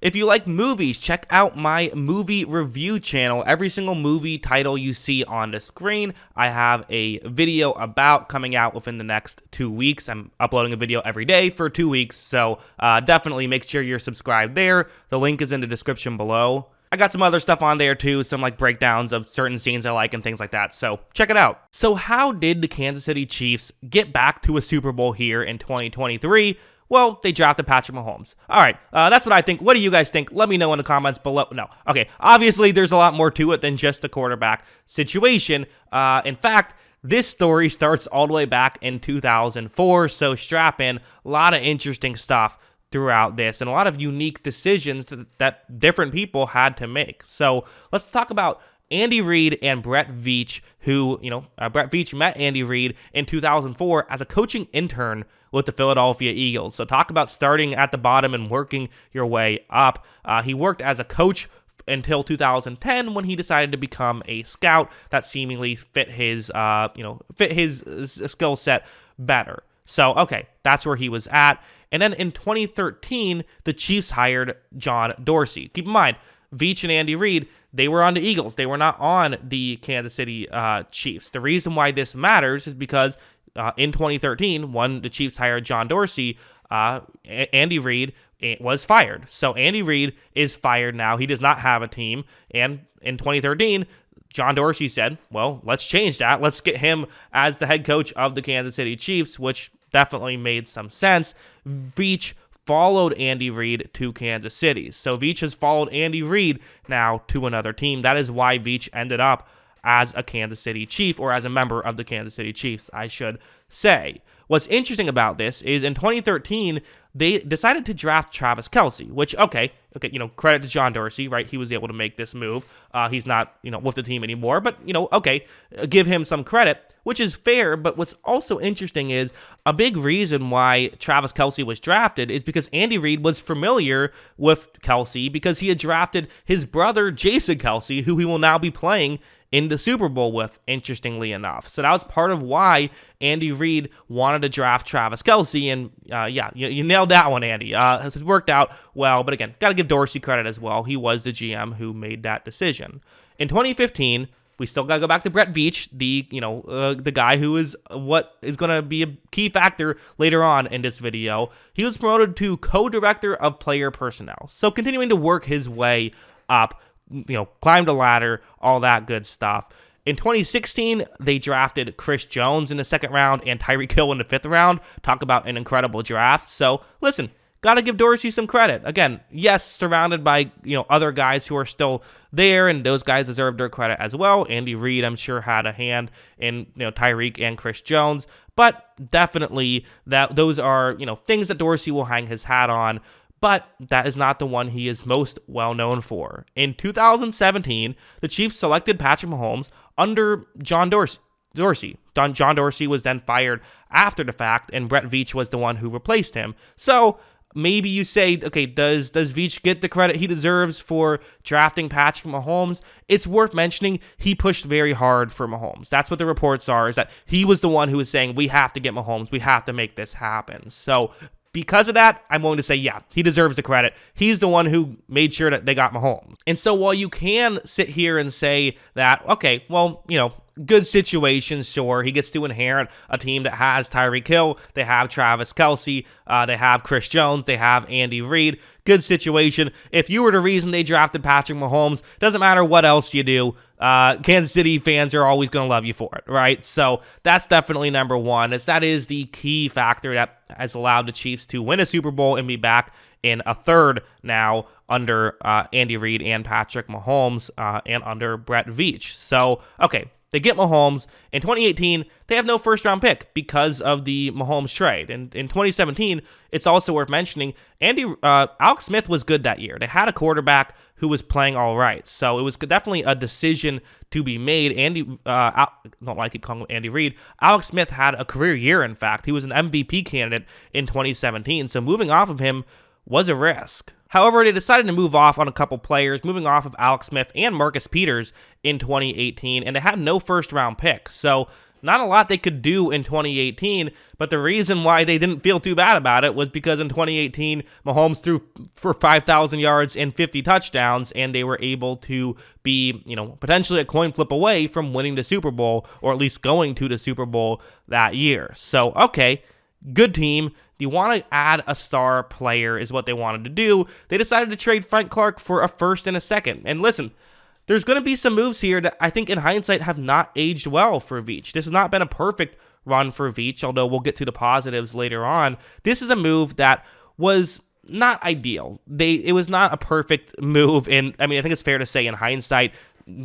If you like movies, check out my movie review channel. Every single movie title you see on the screen, I have a video about coming out within the next 2 weeks. I'm uploading a video every day for 2 weeks, so definitely make sure you're subscribed there. The link is in the description below. I got some other stuff on there too, some like breakdowns of certain scenes I like and things like that, so check it out. So how did the Kansas City Chiefs get back to a Super Bowl here in 2023? Well, they drafted Patrick Mahomes. All right, that's what I think. What do you guys think? Let me know in the comments below. No, okay, obviously there's a lot more to it than just the quarterback situation. In fact, this story starts all the way back in 2004, so strap in. A lot of interesting stuff throughout this and a lot of unique decisions that different people had to make. So let's talk about Andy Reid and Brett Veach, who, Brett Veach met Andy Reid in 2004 as a coaching intern with the Philadelphia Eagles. So talk about starting at the bottom and working your way up. He worked as a coach until 2010 when he decided to become a scout that seemingly fit his skill set better. So, okay, that's where he was at. And then in 2013, the Chiefs hired John Dorsey. Keep in mind, Veach and Andy Reid, they were on the Eagles. They were not on the Kansas City Chiefs. The reason why this matters is because in 2013, when the Chiefs hired John Dorsey, Andy Reid was fired. So Andy Reid is fired now. He does not have a team. And in 2013, John Dorsey said, well, let's change that. Let's get him as the head coach of the Kansas City Chiefs, which definitely made some sense. Veach followed Andy Reid to Kansas City. So Veach has followed Andy Reid now to another team. That is why Veach ended up as a Kansas City Chief, or as a member of the Kansas City Chiefs, I should say. What's interesting about this is in 2013, they decided to draft Travis Kelce, which, okay, credit to John Dorsey, right? He was able to make this move. He's not, with the team anymore, but, okay, give him some credit, which is fair. But what's also interesting is a big reason why Travis Kelce was drafted is because Andy Reid was familiar with Kelce because he had drafted his brother, Jason Kelce, who he will now be playing in the Super Bowl with, interestingly enough. So that was part of why Andy Reid wanted to draft Travis Kelce, and you nailed that one, Andy. It's worked out well, but again, got to give Dorsey credit as well. He was the GM who made that decision. In 2015, we still got to go back to Brett Veach, the guy who is what is going to be a key factor later on in this video. He was promoted to co-director of player personnel, so continuing to work his way up, climbed a ladder, all that good stuff. In 2016, they drafted Chris Jones in the second round and Tyreek Hill in the fifth round. Talk about an incredible draft. So, listen, got to give Dorsey some credit. Again, yes, surrounded by, other guys who are still there, and those guys deserve their credit as well. Andy Reid, I'm sure, had a hand in, Tyreek and Chris Jones. But definitely, those are, things that Dorsey will hang his hat on. But that is not the one he is most well known for. In 2017, the Chiefs selected Patrick Mahomes under John Dorsey. John Dorsey was then fired after the fact, and Brett Veach was the one who replaced him. So maybe you say, okay, does Veach get the credit he deserves for drafting Patrick Mahomes? It's worth mentioning he pushed very hard for Mahomes. That's what the reports are, is that he was the one who was saying, we have to get Mahomes. We have to make this happen. So because of that, I'm willing to say, yeah, he deserves the credit. He's the one who made sure that they got Mahomes. And so while you can sit here and say that, okay, well, good situation, sure, he gets to inherit a team that has Tyreek Hill, they have Travis Kelce, they have Chris Jones, they have Andy Reid. Good situation. If you were the reason they drafted Patrick Mahomes, doesn't matter what else you do, Kansas City fans are always going to love you for it, right? So that's definitely number one, as that is the key factor that has allowed the Chiefs to win a Super Bowl and be back in a third now under Andy Reid and Patrick Mahomes and under Brett Veach. So, okay, they get Mahomes. In 2018, they have no first-round pick because of the Mahomes trade. And in 2017, it's also worth mentioning, Alex Smith was good that year. They had a quarterback who was playing all right. So it was definitely a decision to be made. Not like I keep calling him Andy Reid. Alex Smith had a career year, in fact. He was an MVP candidate in 2017. So moving off of him was a risk. However, they decided to move off on a couple players, moving off of Alex Smith and Marcus Peters in 2018, and they had no first-round pick. So, not a lot they could do in 2018, but the reason why they didn't feel too bad about it was because in 2018, Mahomes threw for 5,000 yards and 50 touchdowns, and they were able to be, potentially a coin flip away from winning the Super Bowl, or at least going to the Super Bowl that year. So, okay, good team. You want to add a star player is what they wanted to do. They decided to trade Frank Clark for a first and a second. And listen, there's going to be some moves here that I think in hindsight have not aged well for Veach. This has not been a perfect run for Veach, although we'll get to the positives later on. This is a move that was not ideal. It was not a perfect move, and I think it's fair to say in hindsight,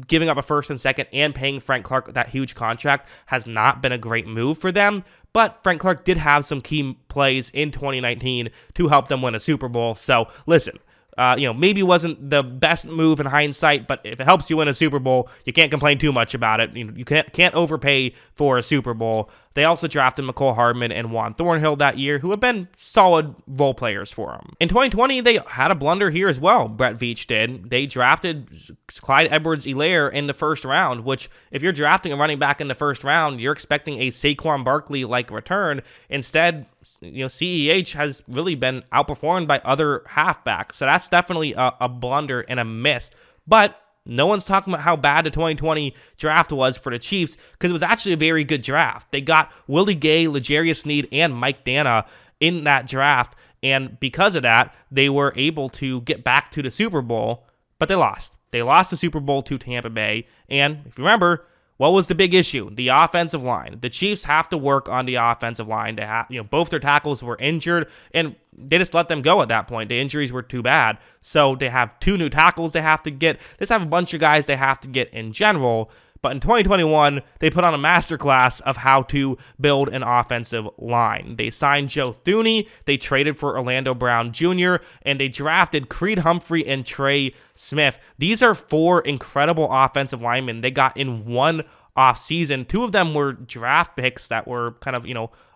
giving up a first and second and paying Frank Clark that huge contract has not been a great move for them. But Frank Clark did have some key plays in 2019 to help them win a Super Bowl. So listen, maybe wasn't the best move in hindsight, but if it helps you win a Super Bowl, you can't complain too much about it. You can't overpay for a Super Bowl. They also drafted McCole Hardman and Juan Thornhill that year, who have been solid role players for them. In 2020, they had a blunder here as well, Brett Veach did. They drafted Clyde Edwards-Helaire in the first round, which if you're drafting a running back in the first round, you're expecting a Saquon Barkley-like return. Instead, CEH has really been outperformed by other halfbacks. So that's definitely a blunder and a miss. But no one's talking about how bad the 2020 draft was for the Chiefs, because it was actually a very good draft. They got Willie Gay, L'Jarius Sneed, and Mike Dana in that draft, and because of that, they were able to get back to the Super Bowl, but they lost. They lost the Super Bowl to Tampa Bay, and if you remember, what was the big issue? The offensive line. The Chiefs have to work on the offensive line. To have, both their tackles were injured, and they just let them go at that point. The injuries were too bad. So they have 2 new tackles they have to get. They just have a bunch of guys they have to get in general. But in 2021, they put on a masterclass of how to build an offensive line. They signed Joe Thuney, they traded for Orlando Brown Jr., and they drafted Creed Humphrey and Trey Smith. These are 4 incredible offensive linemen they got in one offseason. 2 of them were draft picks that were kind of,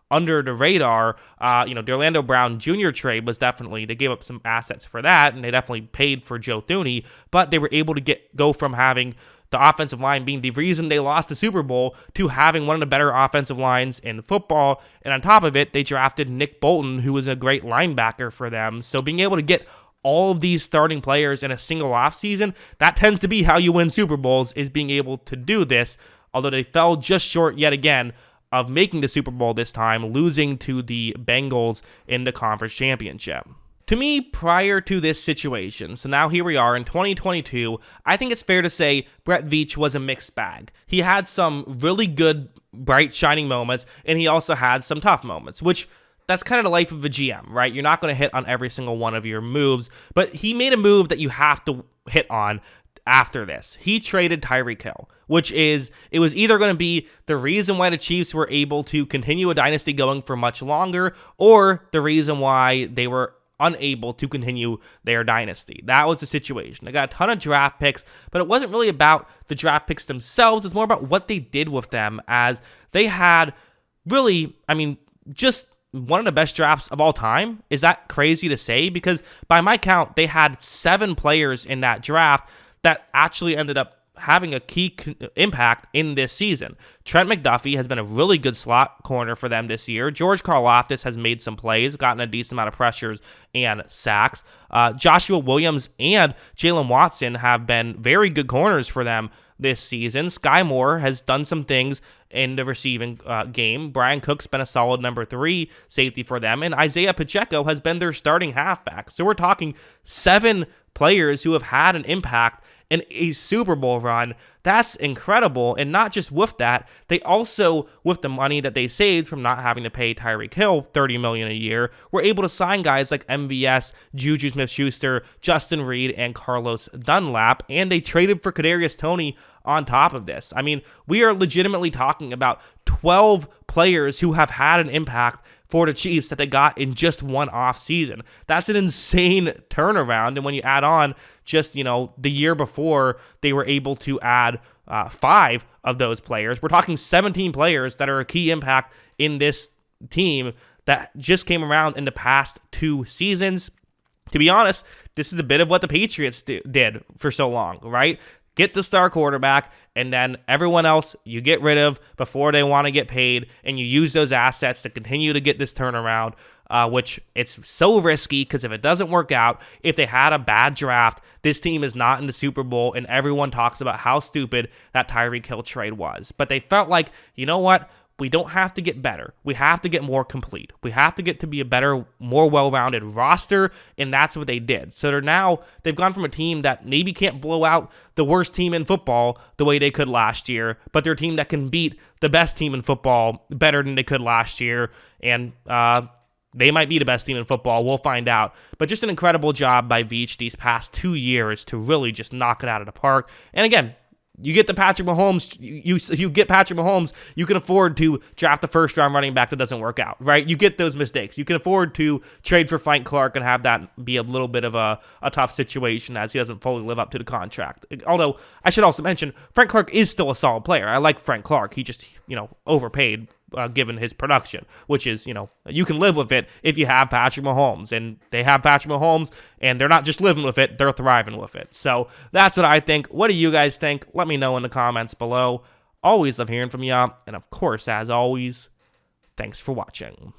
under the radar. The Orlando Brown Jr. trade was definitely, they gave up some assets for that, and they definitely paid for Joe Thuney, but they were able to go from having the offensive line being the reason they lost the Super Bowl to having one of the better offensive lines in football. And on top of it, they drafted Nick Bolton, who was a great linebacker for them. So being able to get all of these starting players in a single offseason, that tends to be how you win Super Bowls, is being able to do this, although they fell just short yet again of making the Super Bowl this time, losing to the Bengals in the conference championship. To me, prior to this situation, so now here we are in 2022, I think it's fair to say Brett Veach was a mixed bag. He had some really good, bright, shining moments, and he also had some tough moments, which that's kind of the life of a GM, right? You're not going to hit on every single one of your moves, but he made a move that you have to hit on after this. He traded Tyreek Hill, which it was either going to be the reason why the Chiefs were able to continue a dynasty going for much longer, or the reason why they were unable to continue their dynasty. That was the situation. They got a ton of draft picks, but it wasn't really about the draft picks themselves. It's more about what they did with them, as they had really, just one of the best drafts of all time. Is that crazy to say? Because by my count, they had 7 players in that draft that actually ended up having a key impact in this season. Trent McDuffie has been a really good slot corner for them this year. George Karlaftis has made some plays, gotten a decent amount of pressures and sacks. Joshua Williams and Jalen Watson have been very good corners for them this season. Sky Moore has done some things in the receiving game. Brian Cook's been a solid number 3 safety for them, and Isaiah Pacheco has been their starting halfback. So we're talking 7 players who have had an impact in a Super Bowl run. That's incredible. And not just with that, they also, with the money that they saved from not having to pay Tyreek Hill $30 million a year, were able to sign guys like MVS, Juju Smith-Schuster, Justin Reid, and Carlos Dunlap, and they traded for Kadarius Toney on top of this. We are legitimately talking about 12 players who have had an impact for the Chiefs that they got in just one off season. That's an insane turnaround. And when you add on just, the year before, they were able to add 5 of those players. We're talking 17 players that are a key impact in this team that just came around in the past 2 seasons. To be honest, this is a bit of what the Patriots did for so long, right? Get the star quarterback, and then everyone else you get rid of before they want to get paid, and you use those assets to continue to get this turnaround, which it's so risky because if it doesn't work out, if they had a bad draft, this team is not in the Super Bowl, and everyone talks about how stupid that Tyreek Hill trade was. But they felt like, you know what? We don't have to get better. We have to get more complete. We have to get to be a better, more well-rounded roster, and that's what they did. So they've gone from a team that maybe can't blow out the worst team in football the way they could last year, but they're a team that can beat the best team in football better than they could last year, and they might be the best team in football. We'll find out. But just an incredible job by Veach these past 2 years to really just knock it out of the park. And again, you get the Patrick Mahomes, you get Patrick Mahomes, you can afford to draft a first-round running back that doesn't work out, right? You get those mistakes. You can afford to trade for Frank Clark and have that be a little bit of a tough situation as he doesn't fully live up to the contract. Although, I should also mention, Frank Clark is still a solid player. I like Frank Clark. He just, overpaid given his production, which is, you can live with it if you have Patrick Mahomes, and they have Patrick Mahomes, and they're not just living with it, they're thriving with it. So that's what I think. What do you guys think? Let me know in the comments below. Always love hearing from y'all, and of course, as always, thanks for watching.